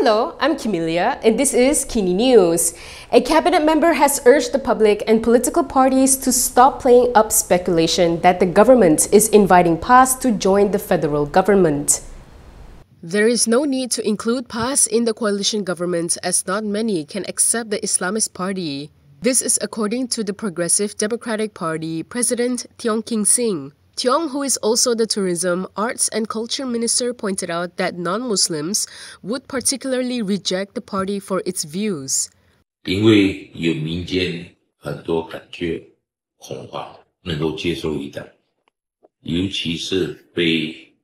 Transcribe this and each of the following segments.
Hello, I'm Camelia, and this is Kini News. A cabinet member has urged the public and political parties to stop playing up speculation that the government is inviting PAS to join the federal government. There is no need to include PAS in the coalition government as not many can accept the Islamist party. This is according to the Progressive Democratic Party President Tiong King Sing. Tiong, who is also the Tourism, Arts and Culture Minister, pointed out that non-Muslims would particularly reject the party for its views. 因为有民间很多感觉恐慌，能够接受一党，尤其是非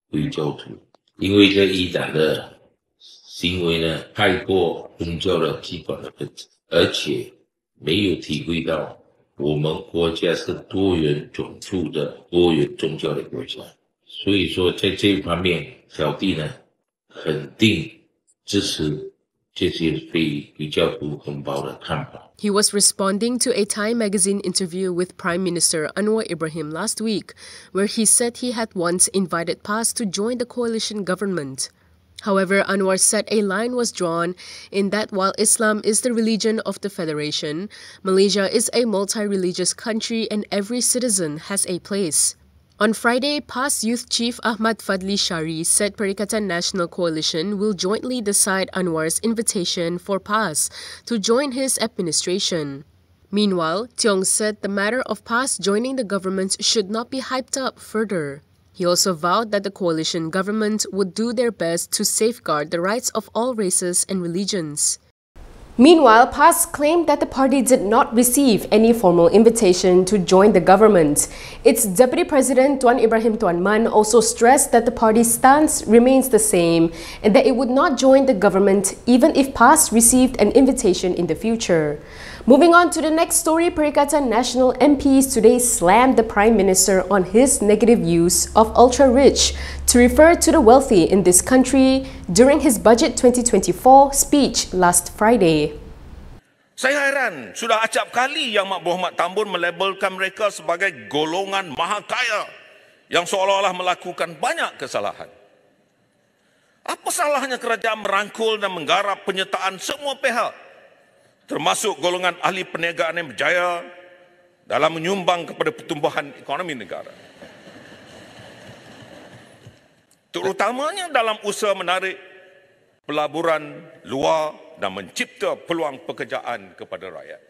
回教徒，因为这一党的行为呢，太过宗教的基本的本质，而且没有体会到我们国家是多元种族的、多元宗教的国家，所以说在这一方面，小弟呢肯定支持这些非回教徒同胞的看法。 He was responding to a Time magazine interview with Prime Minister Anwar Ibrahim last week, where he said he had once invited PAS to join the coalition government. However, Anwar said a line was drawn in that while Islam is the religion of the Federation, Malaysia is a multi-religious country and every citizen has a place. On Friday, PAS Youth Chief Ahmad Fadli Shari said Perikatan Nasional Coalition will jointly decide Anwar's invitation for PAS to join his administration. Meanwhile, Tiong said the matter of PAS joining the government should not be hyped up further. He also vowed that the coalition government would do their best to safeguard the rights of all races and religions. Meanwhile, PAS claimed that the party did not receive any formal invitation to join the government. Its Deputy President Tuan Ibrahim Tuan Man also stressed that the party's stance remains the same and that it would not join the government even if PAS received an invitation in the future. Moving on to the next story, Perikatan Nasional MPs today slammed the Prime Minister on his negative use of ultra-rich to refer to the wealthy in this country during his Budget 2024 speech last Friday. Saya heran, sudah acap kali Yang Muhammad Tambun melabelkan mereka sebagai golongan maha kaya yang seolah-olah melakukan banyak kesalahan. Apa salahnya kerajaan merangkul dan menggarap penyertaan semua pihak, termasuk golongan ahli perniagaan yang berjaya dalam menyumbang kepada pertumbuhan ekonomi negara. Terutamanya dalam usaha menarik pelaburan luar dan mencipta peluang pekerjaan kepada rakyat.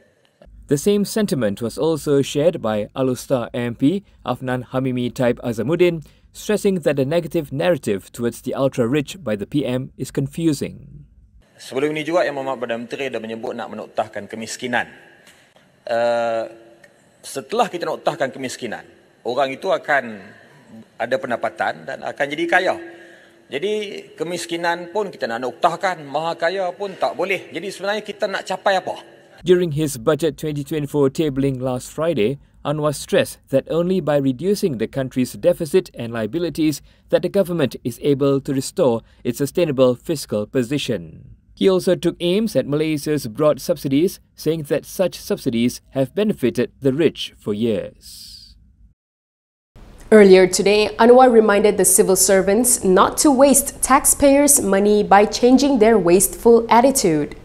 The same sentiment was also shared by Alustar MP Afnan Hamimi Taib Azamuddin, stressing that the negative narrative towards the ultra-rich by the PM is confusing. Sebelum ini juga Yang Muhammad Perdana Menteri dah menyebut nak menoktahkan kemiskinan. Setelah kita noktahkan kemiskinan, orang itu akan ada pendapatan dan akan jadi kaya. Jadi kemiskinan pun kita nak noktahkan, maha kaya pun tak boleh. Jadi sebenarnya kita nak capai apa? During his Budget 2024 tabling last Friday, Anwar stressed that only by reducing the country's deficit and liabilities that the government is able to restore its sustainable fiscal position. He also took aims at Malaysia's broad subsidies, saying that such subsidies have benefited the rich for years. Earlier today, Anwar reminded the civil servants not to waste taxpayers' money by changing their wasteful attitude.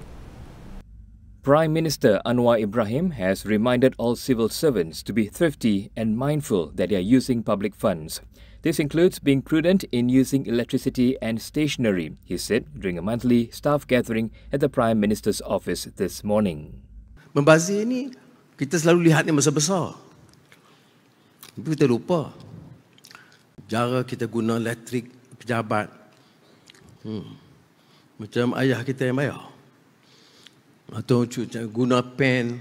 Prime Minister Anwar Ibrahim has reminded all civil servants to be thrifty and mindful that they are using public funds. This includes being prudent in using electricity and stationery, he said during a monthly staff gathering at the Prime Minister's office this morning. Membazir ni, kita selalu lihat ni besar-besar. Tapi kita lupa. Cara kita guna elektrik pejabat. Macam ayah kita yang bayar. Atau guna pen.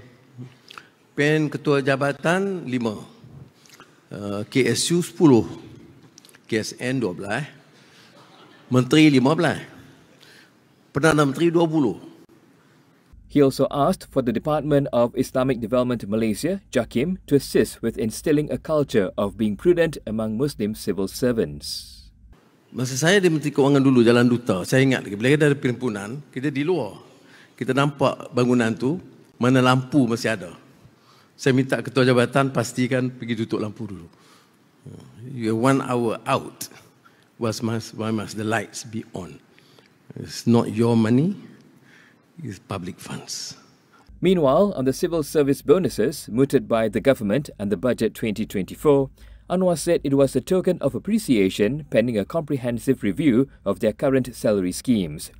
Pen ketua jabatan 5. KSU 10. KSN 12, Menteri 15, Perdana Menteri 20. He also asked for the Department of Islamic Development Malaysia, JAKIM, to assist with instilling a culture of being prudent among Muslim civil servants. Masa saya di Menteri Kewangan dulu, Jalan Duta, saya ingat lagi, bila kita ada perhimpunan, kita di luar. Kita nampak bangunan tu, mana lampu masih ada. Saya minta ketua jabatan pastikan pergi tutup lampu dulu. You're 1 hour out. Why must the lights be on? It's not your money, it's public funds. Meanwhile, on the civil service bonuses mooted by the government and the Budget 2024, Anwar said it was a token of appreciation pending a comprehensive review of their current salary schemes.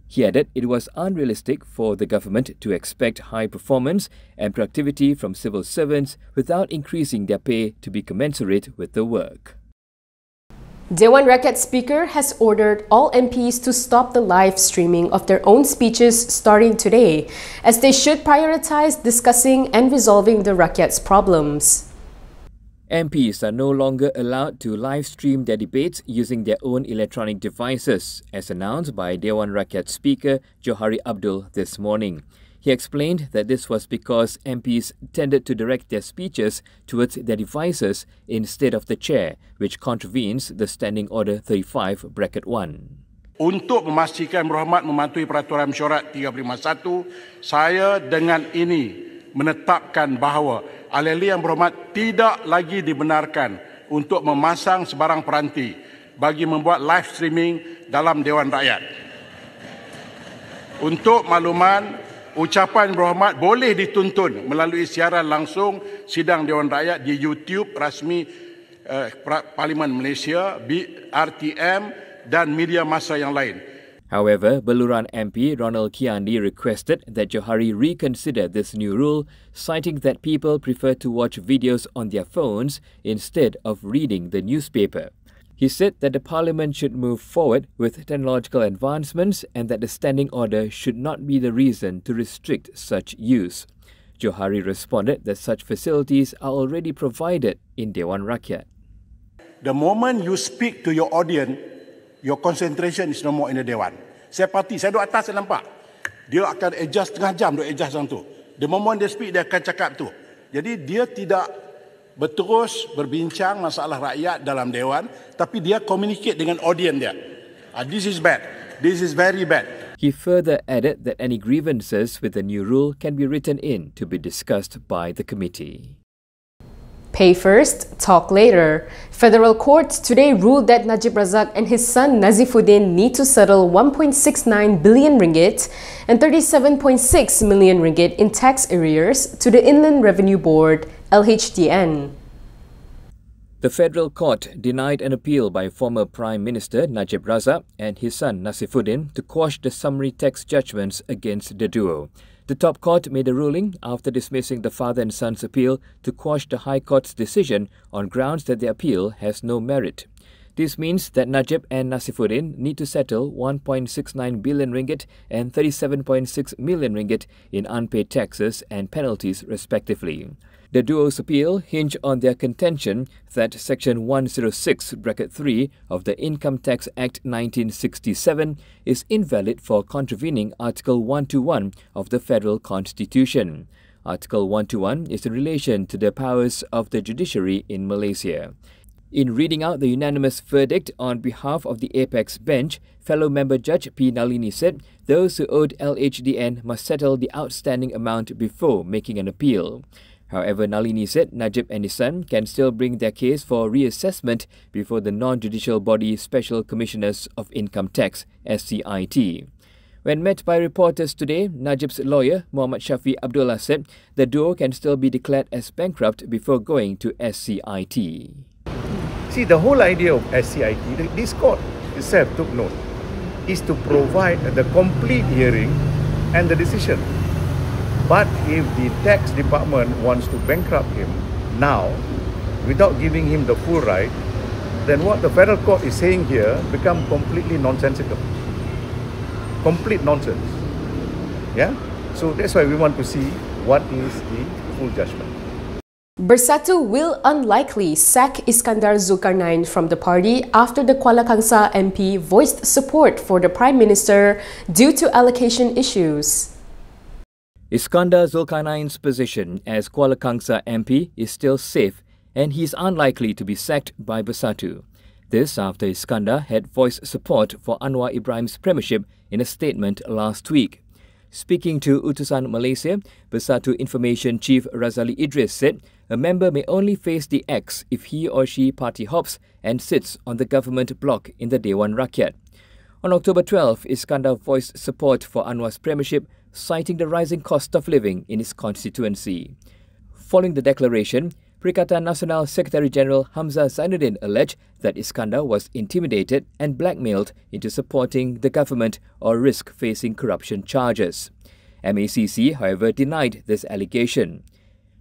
He added it was unrealistic for the government to expect high performance and productivity from civil servants without increasing their pay to be commensurate with the work. Dewan Rakyat Speaker has ordered all MPs to stop the live streaming of their own speeches starting today, as they should prioritize discussing and resolving the Rakyat's problems. MPs are no longer allowed to live stream their debates using their own electronic devices, as announced by Dewan Rakyat Speaker Johari Abdul this morning. He explained that this was because MPs tended to direct their speeches towards their devices instead of the chair, which contravenes the Standing Order 35(1). Untuk memastikan berhormat mematuhi Peraturan Mesyuarat 351, saya dengan ini menetapkan bahawa ahli-ahli yang berhormat tidak lagi dibenarkan untuk memasang sebarang peranti bagi membuat live streaming dalam Dewan Rakyat. Untuk makluman, ucapan berhormat boleh dituntun melalui siaran langsung sidang Dewan Rakyat di YouTube rasmi Parlimen Malaysia, RTM dan media massa yang lain. However, Beluran MP Ronald Kiandi requested that Johari reconsider this new rule, citing that people prefer to watch videos on their phones instead of reading the newspaper. He said that the Parliament should move forward with technological advancements and that the Standing Order should not be the reason to restrict such use. Johari responded that such facilities are already provided in Dewan Rakyat. The moment you speak to your audience, your concentration is no more in the Dewan. Saya duduk atas, saya nampak. Dia akan adjust setengah jam, dia adjust macam tu. The moment dia speak, dia akan cakap tu. Jadi dia tidak berterus berbincang masalah rakyat dalam Dewan, tapi dia communicate dengan audience dia. This is bad. This is very bad. He further added that any grievances with the new rule can be written in to be discussed by the committee. Pay first, talk later. Federal court today ruled that Najib Razak and his son Nazifuddin need to settle 1.69 billion ringgit and 37.6 million ringgit in tax arrears to the Inland Revenue Board, LHDN. The federal court denied an appeal by former Prime Minister Najib Razak and his son Nazifuddin to quash the summary tax judgments against the duo. The top court made a ruling after dismissing the father and son's appeal to quash the High Court's decision on grounds that the appeal has no merit. This means that Najib and Nazifuddin need to settle 1.69 billion ringgit and 37.6 million ringgit in unpaid taxes and penalties respectively. The duo's appeal hinged on their contention that Section 106(3) of the Income Tax Act 1967 is invalid for contravening Article 121 of the Federal Constitution. Article 121 is in relation to the powers of the judiciary in Malaysia. In reading out the unanimous verdict on behalf of the Apex Bench, fellow member Judge P. Nalini said those who owed LHDN must settle the outstanding amount before making an appeal. However, Nalini said Najib and his son can still bring their case for reassessment before the non-judicial body Special Commissioners of Income Tax, SCIT. When met by reporters today, Najib's lawyer, Muhammad Shafi Abdullah, said the duo can still be declared as bankrupt before going to SCIT. See, the whole idea of SCIT, this court itself took note, is to provide the complete hearing and the decision. But if the tax department wants to bankrupt him now, without giving him the full right, then what the federal court is saying here becomes completely nonsensical. Complete nonsense. Yeah? So that's why we want to see what is the full judgment. Bersatu will unlikely sack Iskandar Zulkarnain from the party after the Kuala Kangsar MP voiced support for the Prime Minister due to allocation issues. Iskandar Zulkarnain's position as Kuala Kangsar MP is still safe and he is unlikely to be sacked by Bersatu. This after Iskandar had voiced support for Anwar Ibrahim's premiership in a statement last week. Speaking to Utusan Malaysia, Bersatu Information Chief Razali Idris said a member may only face the axe if he or she party hops and sits on the government block in the Dewan Rakyat. On October 12, Iskandar voiced support for Anwar's premiership, citing the rising cost of living in his constituency. Following the declaration, Perikatan Nasional Secretary-General Hamzah Zainudin alleged that Iskandar was intimidated and blackmailed into supporting the government or risk facing corruption charges. MACC, however, denied this allegation.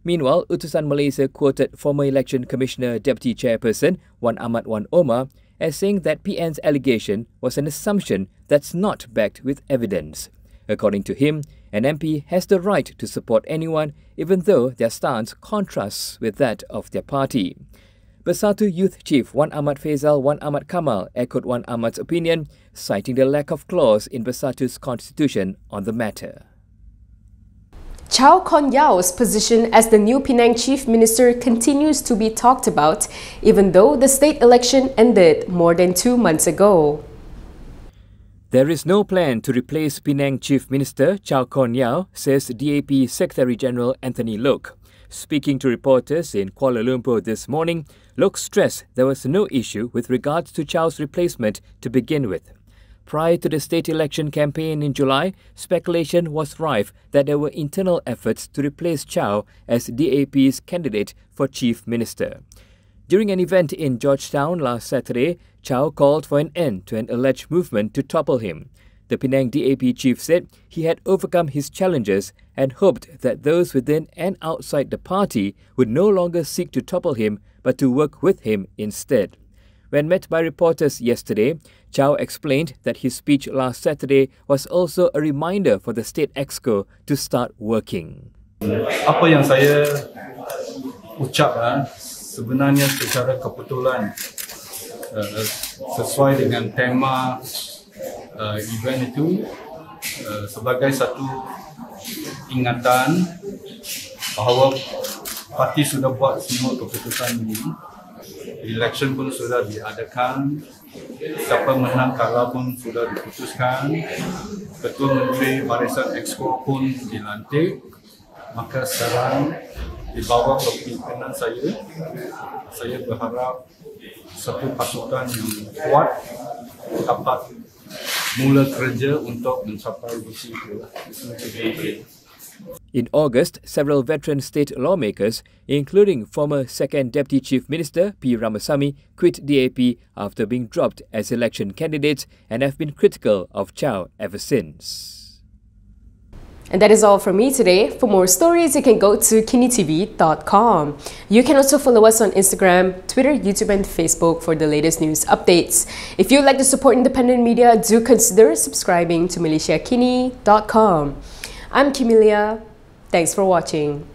Meanwhile, Utusan Malaysia quoted former Election Commissioner Deputy Chairperson Wan Ahmad Wan Omar as saying that PN's allegation was an assumption that's not backed with evidence. According to him, an MP has the right to support anyone even though their stance contrasts with that of their party. Bersatu Youth Chief Wan Ahmad Faizal Wan Ahmad Kamal echoed Wan Ahmad's opinion, citing the lack of clause in Bersatu's constitution on the matter. Chow Kon Yeow's position as the new Penang Chief Minister continues to be talked about, even though the state election ended more than 2 months ago. There is no plan to replace Penang Chief Minister Chow Kon Yeow, says DAP Secretary-General Anthony Loke. Speaking to reporters in Kuala Lumpur this morning, Loke stressed there was no issue with regards to Chow's replacement to begin with. Prior to the state election campaign in July, speculation was rife that there were internal efforts to replace Chow as DAP's candidate for Chief Minister. During an event in Georgetown last Saturday, Chow called for an end to an alleged movement to topple him. The Penang DAP chief said he had overcome his challenges and hoped that those within and outside the party would no longer seek to topple him but to work with him instead. When met by reporters yesterday, Chow explained that his speech last Saturday was also a reminder for the State Exco to start working. Apa yang saya ucap sebenarnya secara kebetulan sesuai dengan tema event itu sebagai satu ingatan bahawa parti sudah buat semua keputusan ini. Election pun sudah diadakan, siapa menang kalah pun sudah diputuskan, Ketua Menteri Barisan Exco pun dilantik. Maka sekarang di bawah kepimpinan saya berharap satu pasukan yang kuat dapat mula kerja untuk mencapai visi itu. In August, several veteran state lawmakers, including former Second Deputy Chief Minister P. Ramasamy, quit DAP after being dropped as election candidates and have been critical of Chow ever since. And that is all from me today. For more stories, you can go to Kinitv.com. You can also follow us on Instagram, Twitter, YouTube, and Facebook for the latest news updates. If you'd like to support independent media, do consider subscribing to MalaysiaKini.com. I'm Kimilia. Thanks for watching.